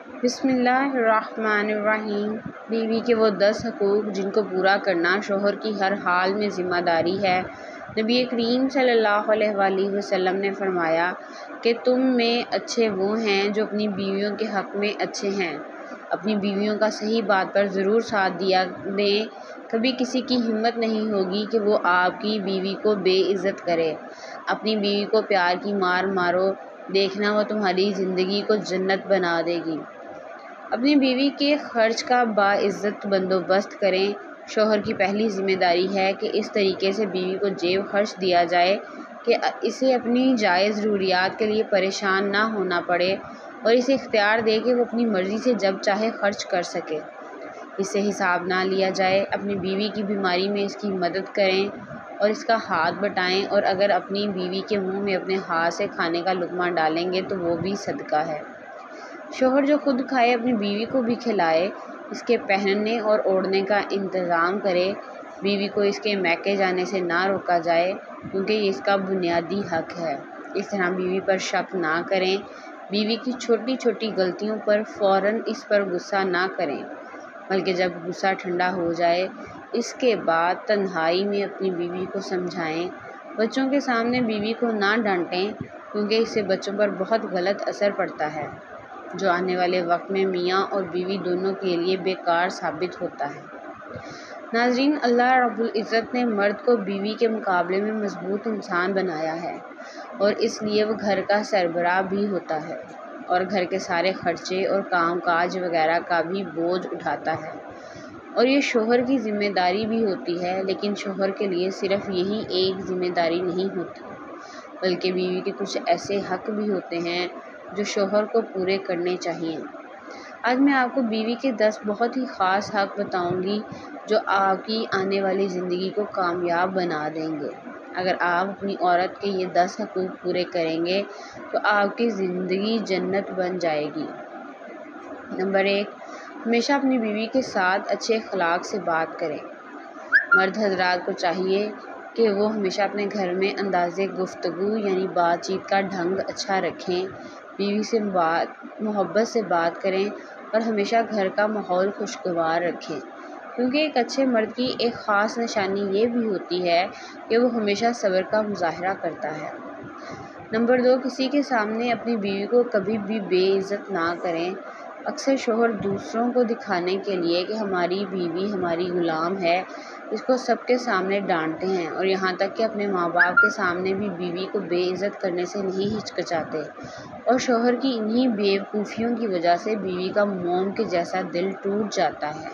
بسم اللہ الرحمن الرحیم۔ بیوی کے وہ 10 حقوق جن کو پورا کرنا شوہر کی ہر حال میں ذمہ داری ہے۔ نبی کریم صلی اللہ علیہ وآلہ وسلم نے فرمایا کہ تم میں اچھے وہ ہیں جو اپنی بیویوں کے حق میں اچھے ہیں۔ اپنی بیویوں کا صحیح بات پر ضرور ساتھ دیا دیں۔ کبھی کسی کی ہمت نہیں ہوگی کہ وہ آپ کی بیوی کو بے عزت کرے۔ اپنی بیوی کو پیار کی مار مارو، دیکھنا وہ تمہاری زندگی کو جنت بنا دے گی۔ اپنی بیوی کے خرچ کا باعزت بندوبست کریں۔ شوہر کی پہلی ذمہ داری ہے کہ اس طریقے سے بیوی کو جیب خرچ دیا جائے کہ اسے اپنی جائز ضروریات کے لیے پریشان نہ ہونا پڑے، اور اسے اختیار دے کہ وہ اپنی مرضی سے جب چاہے خرچ کر سکے۔ اس سے حساب نہ لیا جائے۔ اپنی بیوی کی بیماری میں اس کی مدد کریں اور اس کا ہاتھ بٹائیں، اور اگر اپنی بیوی کے منہ میں اپنے ہاتھ سے کھانے کا لقمہ ڈالیں گے تو وہ بھی صدقہ ہے۔ شوہر جو خود کھائے اپنی بیوی کو بھی کھلائے، اس کے پہننے اور اوڑھنے کا انتظام کرے۔ بیوی کو اس کے میکے جانے سے نہ روکا جائے، کیونکہ یہ اس کا بنیادی حق ہے۔ اس طرح بیوی پر شک نہ کریں۔ بیوی کی چھوٹی چھوٹی غلطیوں پر فوراً اس پر غصہ نہ کریں، بلکہ جب غصہ ٹھنڈا ہو جائے اس کے بعد تنہائی میں اپنی بیوی کو سمجھائیں۔ بچوں کے سامنے بیوی کو نہ ڈانٹیں، کیونکہ اس سے بچوں پر بہت غلط اثر پڑتا ہے، جو آنے والے وقت میں میاں اور بیوی دونوں کے لیے بیکار ثابت ہوتا ہے۔ ناظرین، اللہ رب العزت نے مرد کو بیوی کے مقابلے میں مضبوط انسان بنایا ہے، اور اس لیے وہ گھر کا سربراہ بھی ہوتا ہے اور گھر کے سارے خرچے اور کام کاج وغیرہ کا بھی بوجھ اٹھاتا ہے، اور یہ شوہر کی ذمہ داری بھی ہوتی ہے۔ لیکن شوہر کے لیے صرف یہی ایک ذمہ داری نہیں ہوتی، بلکہ بیوی کے کچھ ایسے حق بھی ہوتے ہیں جو شوہر کو پورے کرنے چاہیے۔ آج میں آپ کو بیوی کے 10 بہت ہی خاص حق بتاؤں گی جو آپ کی آنے والی زندگی کو کامیاب بنا دیں گے۔ اگر آپ اپنی عورت کے یہ 10 حقوق پورے کریں گے تو آپ کی زندگی جنت بن جائے گی۔ نمبر 1، ہمیشہ اپنی بیوی کے ساتھ اچھے اخلاق سے بات کریں۔ مرد حضرات کو چاہیے کہ وہ ہمیشہ اپنے گھر میں انداز گفتگو یعنی بات چیت کا ڈھنگ اچھا رکھیں، بیوی سے محبت سے بات کریں اور ہمیشہ گھر کا ماحول خوشگوار رکھیں، کیونکہ ایک اچھے مرد کی ایک خاص نشانی یہ بھی ہوتی ہے کہ وہ ہمیشہ صبر کا مظاہرہ کرتا ہے۔ نمبر 2، کسی کے سامنے اپنی بیوی کو کبھی بھی بے عزت نہ کریں۔ اکثر شوہر دوسروں کو دکھانے کے لیے کہ ہماری بیوی ہماری غلام ہے، اس کو سب کے سامنے ڈانٹتے ہیں، اور یہاں تک کہ اپنے ماں باپ کے سامنے بھی بیوی کو بے عزت کرنے سے نہیں ہچکچاتے، اور شوہر کی انہی بے وقوفیوں کی وجہ سے بیوی کا موم کے جیسا دل ٹوٹ جاتا ہے،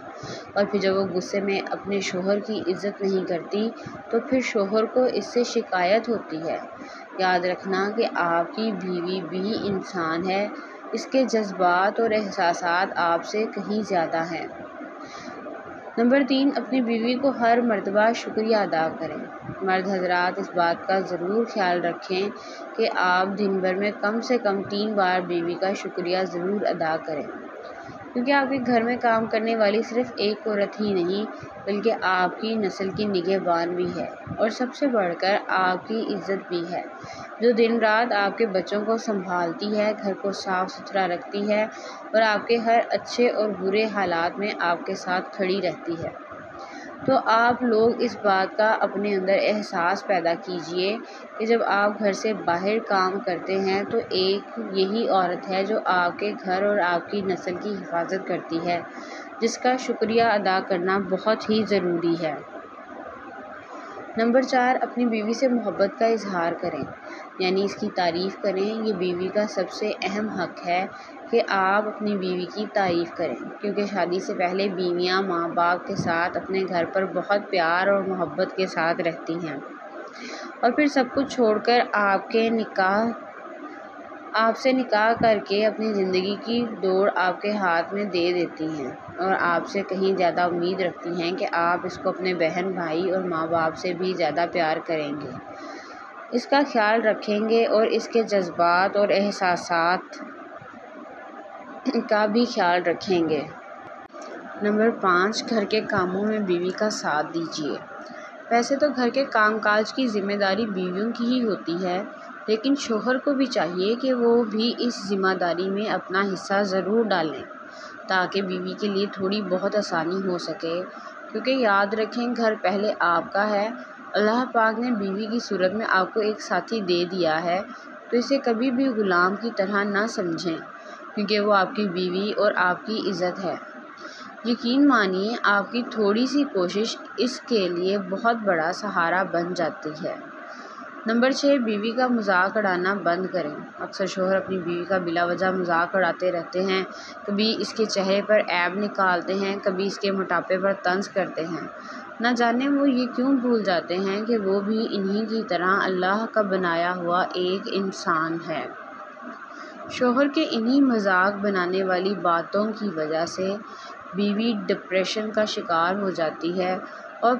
اور پھر جب وہ غصے میں اپنے شوہر کی عزت نہیں کرتی تو پھر شوہر کو اس سے شکایت ہوتی ہے۔ یاد رکھنا کہ آپ کی بیوی بھی انسان ہے، اس کے جذبات اور احساسات آپ سے کہیں زیادہ ہیں۔ نمبر 3، اپنی بیوی کو ہر مرتبہ شکریہ ادا کریں۔ مرد حضرات اس بات کا ضرور خیال رکھیں کہ آپ دن بھر میں کم سے کم 3 بار بیوی کا شکریہ ضرور ادا کریں، کیونکہ آپ کے گھر میں کام کرنے والی صرف ایک عورت ہی نہیں بلکہ آپ کی نسل کی نگہبان بھی ہے، اور سب سے بڑھ کر آپ کی عزت بھی ہے، جو دن رات آپ کے بچوں کو سنبھالتی ہے، گھر کو صاف ستھرا رکھتی ہے اور آپ کے ہر اچھے اور برے حالات میں آپ کے ساتھ کھڑی رہتی ہے۔ تو آپ لوگ اس بات کا اپنے اندر احساس پیدا کیجئے کہ جب آپ گھر سے باہر کام کرتے ہیں تو ایک یہی عورت ہے جو آپ کے گھر اور آپ کی نسل کی حفاظت کرتی ہے، جس کا شکریہ ادا کرنا بہت ہی ضروری ہے۔ نمبر 4، اپنی بیوی سے محبت کا اظہار کریں، یعنی اس کی تعریف کریں۔ یہ بیوی کا سب سے اہم حق ہے کہ آپ اپنی بیوی کی تعریف کریں، کیونکہ شادی سے پہلے بیویاں ماں باپ کے ساتھ اپنے گھر پر بہت پیار اور محبت کے ساتھ رہتی ہیں، اور پھر سب کچھ چھوڑ کر آپ سے نکاح کر کے اپنی زندگی کی دوڑ آپ کے ہاتھ میں دے دیتی ہیں، اور آپ سے کہیں زیادہ امید رکھتی ہیں کہ آپ اس کو اپنے بہن بھائی اور ماں باپ سے بھی زیادہ پیار کریں گے، اس کا خیال رکھیں گے اور اس کے جذبات اور احساسات کا بھی خیال رکھیں گے۔ نمبر 5، گھر کے کاموں میں بیوی کا ساتھ دیجیے۔ ویسے تو گھر کے کام کاج کی ذمہ داری بیویوں کی ہی ہوتی ہے، لیکن شوہر کو بھی چاہیے کہ وہ بھی اس ذمہ داری میں اپنا حصہ ضرور ڈالیں تاکہ بیوی کے لیے تھوڑی بہت آسانی ہو سکے، کیونکہ یاد رکھیں گھر پہلے آپ کا ہے۔ اللہ پاک نے بیوی کی صورت میں آپ کو ایک ساتھی دے دیا ہے، تو اسے کبھی بھی غلام کی طرح نہ سمجھیں، کیونکہ وہ آپ کی بیوی اور آپ کی عزت ہے۔ یقین مانیے آپ کی تھوڑی سی کوشش اس کے لیے بہت بڑا سہارا بن جاتی ہے۔ نمبر 6، بیوی کا مذاق اڑانا بند کریں۔ اکثر شوہر اپنی بیوی کا بلا وجہ مذاق اڑاتے رہتے ہیں، کبھی اس کے چہرے پر عیب نکالتے ہیں، کبھی اس کے موٹاپے پر طنز کرتے ہیں۔ نہ جانے وہ یہ کیوں بھول جاتے ہیں کہ وہ بھی انہی کی طرح اللہ کا بنایا ہوا ایک انسان ہے۔ شوہر کے انہی مذاق بنانے والی باتوں کی وجہ سے بیوی ڈپریشن کا شکار ہو جاتی ہے، اور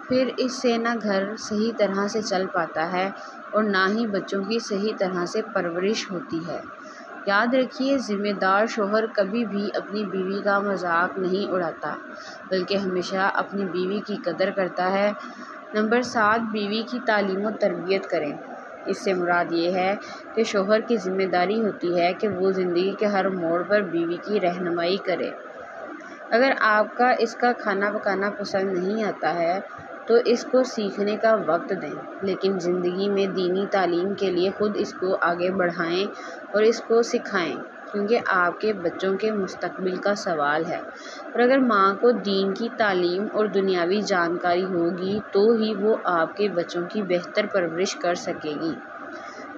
پھر اس سے نہ گھر صحیح طرح سے چل پاتا ہے اور نہ ہی بچوں کی صحیح طرح سے پرورش ہوتی ہے۔ یاد رکھیے، ذمہ دار شوہر کبھی بھی اپنی بیوی کا مذاق نہیں اڑاتا، بلکہ ہمیشہ اپنی بیوی کی قدر کرتا ہے۔ نمبر 7، بیوی کی تعلیم و تربیت کریں۔ اس سے مراد یہ ہے کہ شوہر کی ذمہ داری ہوتی ہے کہ وہ زندگی کے ہر موڑ پر بیوی کی رہنمائی کرے۔ اگر آپ کا اس کا کھانا پکانا پسند نہیں آتا ہے تو اس کو سیکھنے کا وقت دیں، لیکن زندگی میں دینی تعلیم کے لیے خود اس کو آگے بڑھائیں اور اس کو سکھائیں، کیونکہ آپ کے بچوں کے مستقبل کا سوال ہے۔ اور اگر ماں کو دین کی تعلیم اور دنیاوی جانکاری ہوگی تو ہی وہ آپ کے بچوں کی بہتر پرورش کر سکے گی۔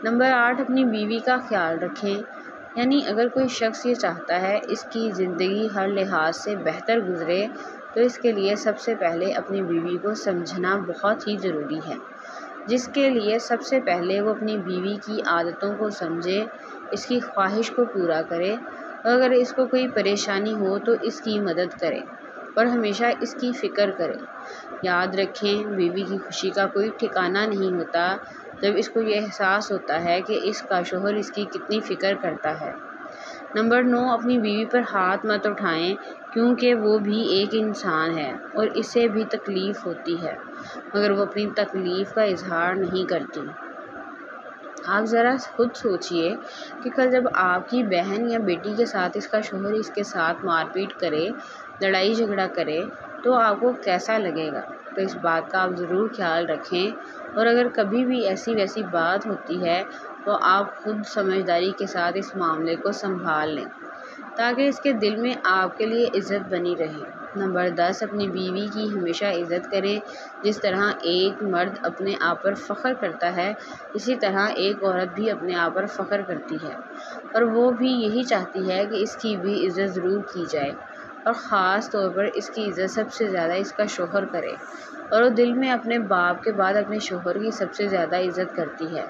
نمبر 8، اپنی بیوی کا خیال رکھیں۔ یعنی اگر کوئی شخص یہ چاہتا ہے اس کی زندگی ہر لحاظ سے بہتر گزرے تو اس کے لیے سب سے پہلے اپنی بیوی کو سمجھنا بہت ہی ضروری ہے، جس کے لیے سب سے پہلے وہ اپنی بیوی کی عادتوں کو سمجھے، اس کی خواہش کو پورا کرے، اور اگر اس کو کوئی پریشانی ہو تو اس کی مدد کرے اور ہمیشہ اس کی فکر کرے۔ یاد رکھیں، بیوی کی خوشی کا کوئی ٹھکانہ نہیں ہوتا جب اس کو یہ احساس ہوتا ہے کہ اس کا شوہر اس کی کتنی فکر کرتا ہے۔ نمبر 9، اپنی بیوی پر ہاتھ مت اٹھائیں، کیونکہ وہ بھی ایک انسان ہے اور اسے بھی تکلیف ہوتی ہے، مگر وہ اپنی تکلیف کا اظہار نہیں کرتی۔ آپ ذرا خود سوچئے کہ کل جب آپ کی بہن یا بیٹی کے ساتھ اس کا شوہر اس کے ساتھ مار پیٹ کرے، لڑائی جھگڑا کرے تو آپ کو کیسا لگے گا؟ تو اس بات کا آپ ضرور خیال رکھیں، اور اگر کبھی بھی ایسی ویسی بات ہوتی ہے تو آپ خود سمجھداری کے ساتھ اس معاملے کو سنبھال لیں تاکہ اس کے دل میں آپ کے لیے عزت بنی رہے۔ نمبر 10، اپنی بیوی کی ہمیشہ عزت کریں۔ جس طرح ایک مرد اپنے آپ پر فخر کرتا ہے، اسی طرح ایک عورت بھی اپنے آپ پر فخر کرتی ہے، اور وہ بھی یہی چاہتی ہے کہ اس کی بھی عزت ضرور کی جائے، اور خاص طور پر اس کی عزت سب سے زیادہ اس کا شوہر کرے، اور وہ دل میں اپنے باپ کے بعد اپنے شوہر کی سب سے زیادہ عزت کرتی ہے۔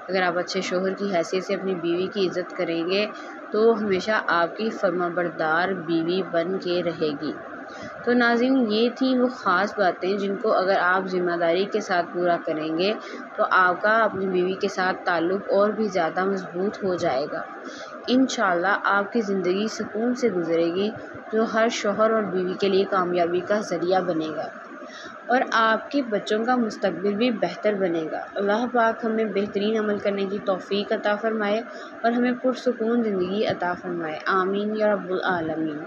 اگر آپ اچھے شوہر کی حیثیت سے اپنی بیوی کی عزت کریں گے تو وہ ہمیشہ آپ کی فرمانبردار بیوی بن کے رہے گی۔ تو ناظرین، یہ تھیں وہ خاص باتیں جن کو اگر آپ ذمہ داری کے ساتھ پورا کریں گے تو آپ کا اپنی بیوی کے ساتھ تعلق اور بھی زیادہ مضبوط ہو جائے گا۔ انشاءاللہ آپ کی زندگی سکون سے گزرے گی، جو ہر شوہر اور بیوی کے لیے کامیابی کا ذریعہ بنے گا، اور آپ کے بچوں کا مستقبل بھی بہتر بنے گا۔ اللہ پاک ہمیں بہترین عمل کرنے کی توفیق عطا فرمائے اور ہمیں پرسکون زندگی عطا فرمائے، آمین یا رب العالمین۔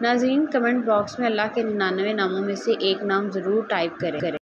ناظرین، کمنٹ باکس میں اللہ کے 99 ناموں میں سے ایک نام ضرور ٹائپ کریں۔